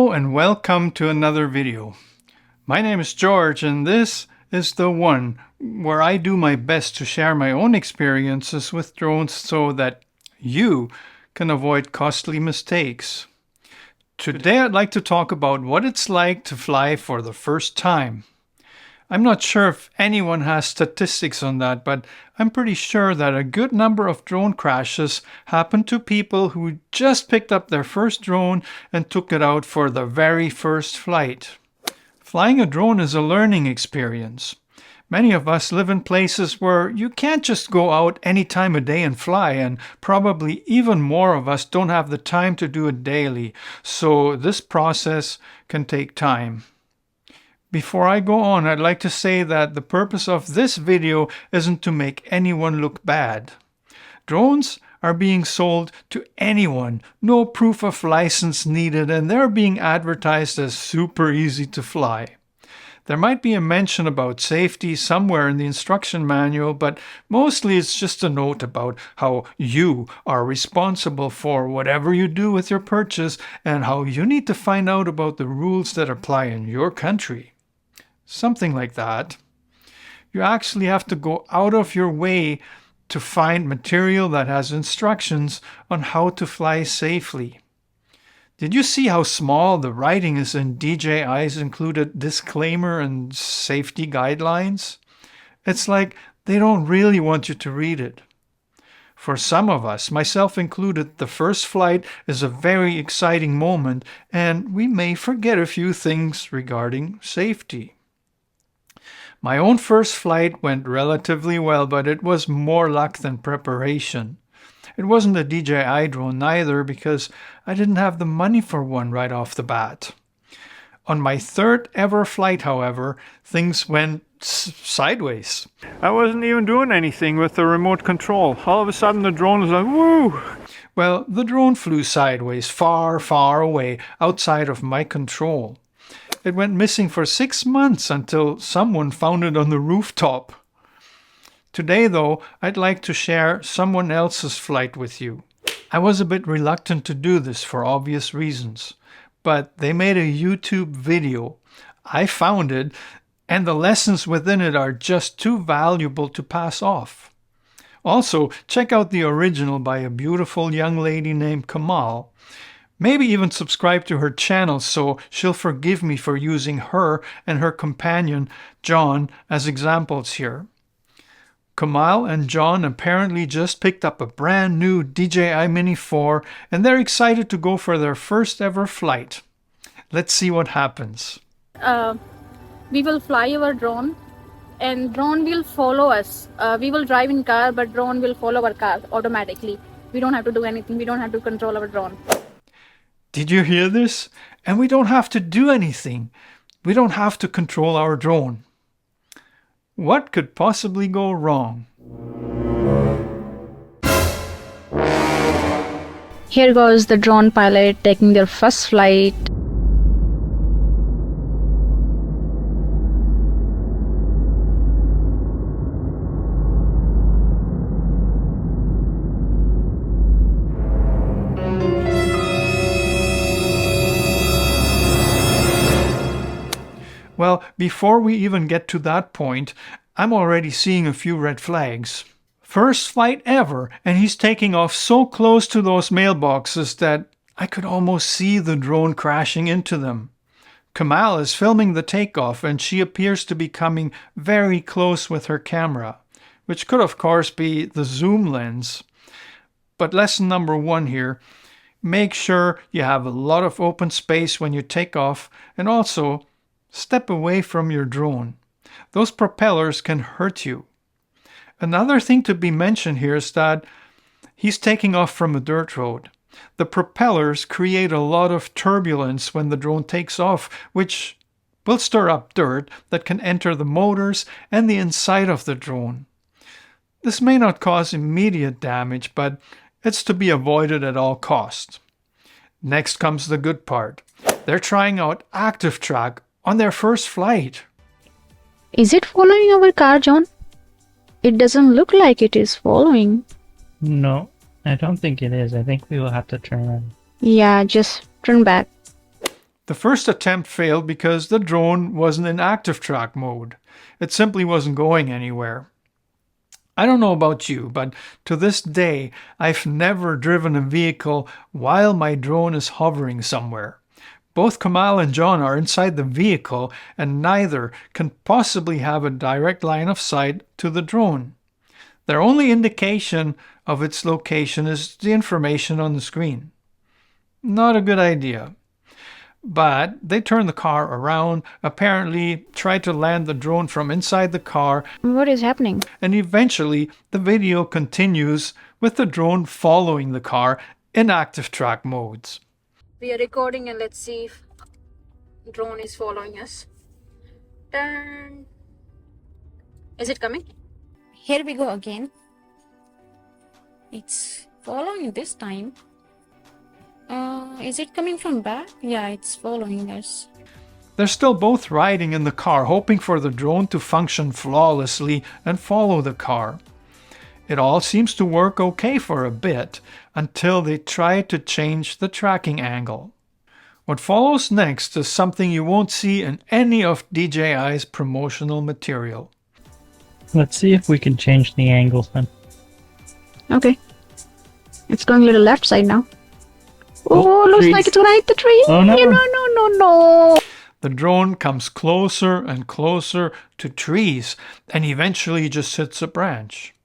Hello and welcome to another video. My name is George and this is the one where I do my best to share my own experiences with drones so that you can avoid costly mistakes. Today I'd like to talk about what it's like to fly for the first time. I'm not sure if anyone has statistics on that, but I'm pretty sure that a good number of drone crashes happen to people who just picked up their first drone and took it out for the very first flight. Flying a drone is a learning experience. Many of us live in places where you can't just go out any time of day and fly, and probably even more of us don't have the time to do it daily, so this process can take time. Before I go on, I'd like to say that the purpose of this video isn't to make anyone look bad. Drones are being sold to anyone, no proof of license needed, and they're being advertised as super easy to fly. There might be a mention about safety somewhere in the instruction manual, but mostly it's just a note about how you are responsible for whatever you do with your purchase and how you need to find out about the rules that apply in your country. Something like that. You actually have to go out of your way to find material that has instructions on how to fly safely. Did you see how small the writing is in DJI's included disclaimer and safety guidelines? It's like they don't really want you to read it. For some of us, myself included, the first flight is a very exciting moment and we may forget a few things regarding safety. My own first flight went relatively well, but it was more luck than preparation. It wasn't a DJI drone neither because I didn't have the money for one right off the bat. On my third ever flight, however, things went sideways. I wasn't even doing anything with the remote control. All of a sudden the drone was like, woo! Well, the drone flew sideways, far, far away, outside of my control. It went missing for 6 months until someone found it on the rooftop. Today, though, I'd like to share someone else's flight with you. I was a bit reluctant to do this for obvious reasons, but they made a YouTube video. I found it, and the lessons within it are just too valuable to pass off. Also, check out the original by a beautiful young lady named Kamal. Maybe even subscribe to her channel so she'll forgive me for using her and her companion, John, as examples here. Kamal and John apparently just picked up a brand new DJI Mini 4 and they're excited to go for their first ever flight. Let's see what happens. We will fly our drone and drone will follow us. We will drive in car, but drone will follow our car automatically. We don't have to do anything. We don't have to control our drone. Did you hear this? And we don't have to do anything. We don't have to control our drone. What could possibly go wrong? Here goes the drone pilot taking their first flight. Well, before we even get to that point, I'm already seeing a few red flags. First flight ever, and he's taking off so close to those mailboxes that I could almost see the drone crashing into them. Kamal is filming the takeoff and she appears to be coming very close with her camera, which could of course be the zoom lens. But lesson number 1 here, make sure you have a lot of open space when you take off, and also step away from your drone. Those propellers can hurt you. Another thing to be mentioned here is that he's taking off from a dirt road. The propellers create a lot of turbulence when the drone takes off, which will stir up dirt that can enter the motors and the inside of the drone. This may not cause immediate damage, but it's to be avoided at all costs. Next comes the good part. They're trying out active track on their first flight. Is it following our car, John? It doesn't look like it is following. No, I don't think it is. I think we will have to turn. Yeah, just turn back. The first attempt failed because the drone wasn't in active track mode. It simply wasn't going anywhere. I don't know about you, but to this day, I've never driven a vehicle while my drone is hovering somewhere. Both Kamal and John are inside the vehicle, and neither can possibly have a direct line of sight to the drone. Their only indication of its location is the information on the screen. Not a good idea. But they turned the car around, apparently tried to land the drone from inside the car. What is happening? And eventually the video continues with the drone following the car in active track modes. We are recording and let's see if drone is following us. Dun. Is it coming? Here we go again. It's following this time. Is it coming from back? Yeah, it's following us. They're still both riding in the car, hoping for the drone to function flawlessly and follow the car. It all seems to work okay for a bit, until they try to change the tracking angle. What follows next is something you won't see in any of DJI's promotional material. Let's see if we can change the angles then. Okay. It's going a little left side now. Oh, looks trees. like it's gonna hit the tree. Oh, no. No. The drone comes closer and closer to trees and eventually just hits a branch.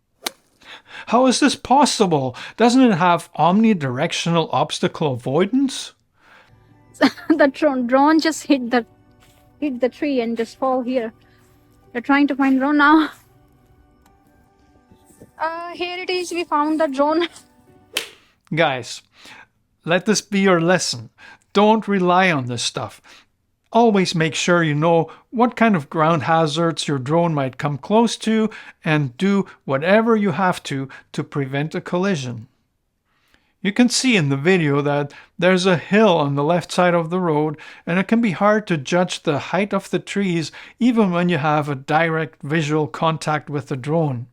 How is this possible? Doesn't it have omnidirectional obstacle avoidance? The drone just hit the tree and just fall here. They're trying to find drone now. Here it is. We found the drone. Guys, let this be your lesson. Don't rely on this stuff. Always make sure you know what kind of ground hazards your drone might come close to and do whatever you have to prevent a collision. You can see in the video that there's a hill on the left side of the road, and it can be hard to judge the height of the trees even when you have a direct visual contact with the drone.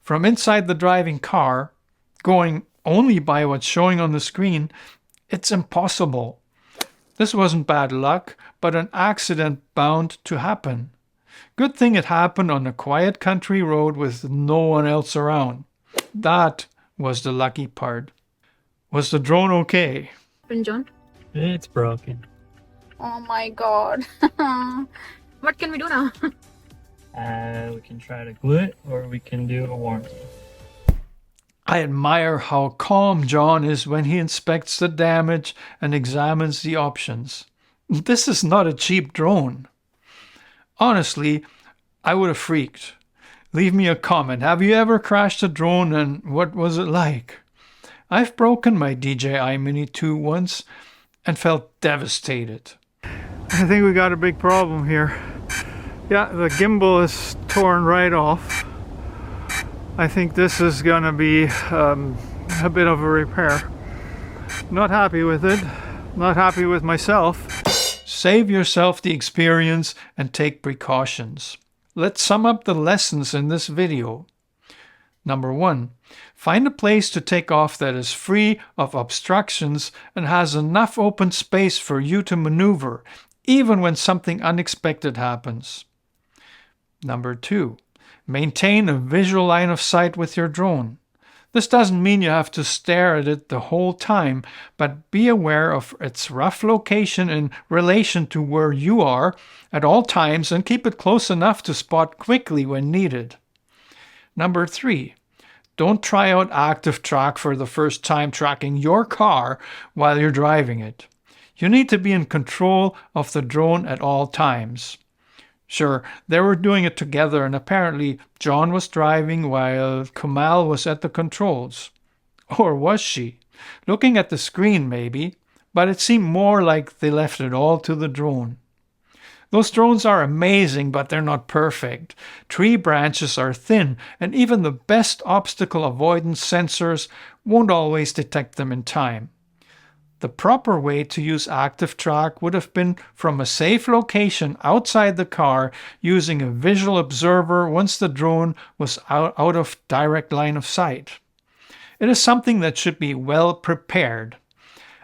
From inside the driving car, going only by what's showing on the screen, it's impossible. This wasn't bad luck, but an accident bound to happen. Good thing it happened on a quiet country road with no one else around. That was the lucky part. Was the drone okay? John? It's broken. Oh my god. What can we do now? We can try to glue it, or we can do a warranty. I admire how calm John is when he inspects the damage and examines the options. This is not a cheap drone. Honestly, I would have freaked. Leave me a comment. Have you ever crashed a drone and what was it like? I've broken my DJI Mini 2 once and felt devastated. I think we got a big problem here. Yeah, the gimbal is torn right off. I think this is gonna be a bit of a repair. Not happy with it. Not happy with myself. Save yourself the experience and take precautions. Let's sum up the lessons in this video. Number 1. Find a place to take off that is free of obstructions and has enough open space for you to maneuver, even when something unexpected happens. Number 2. Maintain a visual line of sight with your drone. This doesn't mean you have to stare at it the whole time, but be aware of its rough location in relation to where you are at all times and keep it close enough to spot quickly when needed. Number 3. Don't try out active track for the first time tracking your car while you're driving it. You need to be in control of the drone at all times. Sure, they were doing it together and apparently John was driving while Kamal was at the controls. Or was she? Looking at the screen maybe, but it seemed more like they left it all to the drone. Those drones are amazing, but they're not perfect. Tree branches are thin, and even the best obstacle avoidance sensors won't always detect them in time. The proper way to use active track would have been from a safe location outside the car using a visual observer once the drone was out of direct line of sight. It is something that should be well prepared.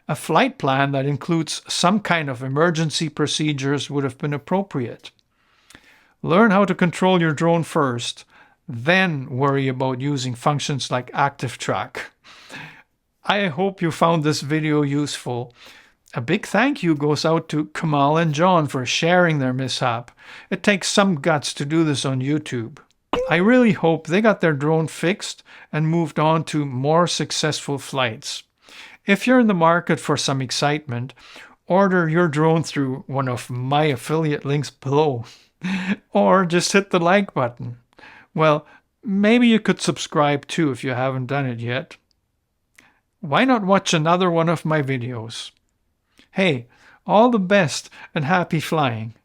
A flight plan that includes some kind of emergency procedures would have been appropriate. Learn how to control your drone first, then worry about using functions like active track. I hope you found this video useful. A big thank you goes out to Kamal and John for sharing their mishap. It takes some guts to do this on YouTube. I really hope they got their drone fixed and moved on to more successful flights. If you're in the market for some excitement, order your drone through one of my affiliate links below. Or just hit the like button. Well, maybe you could subscribe too if you haven't done it yet. Why not watch another one of my videos? Hey, all the best and happy flying!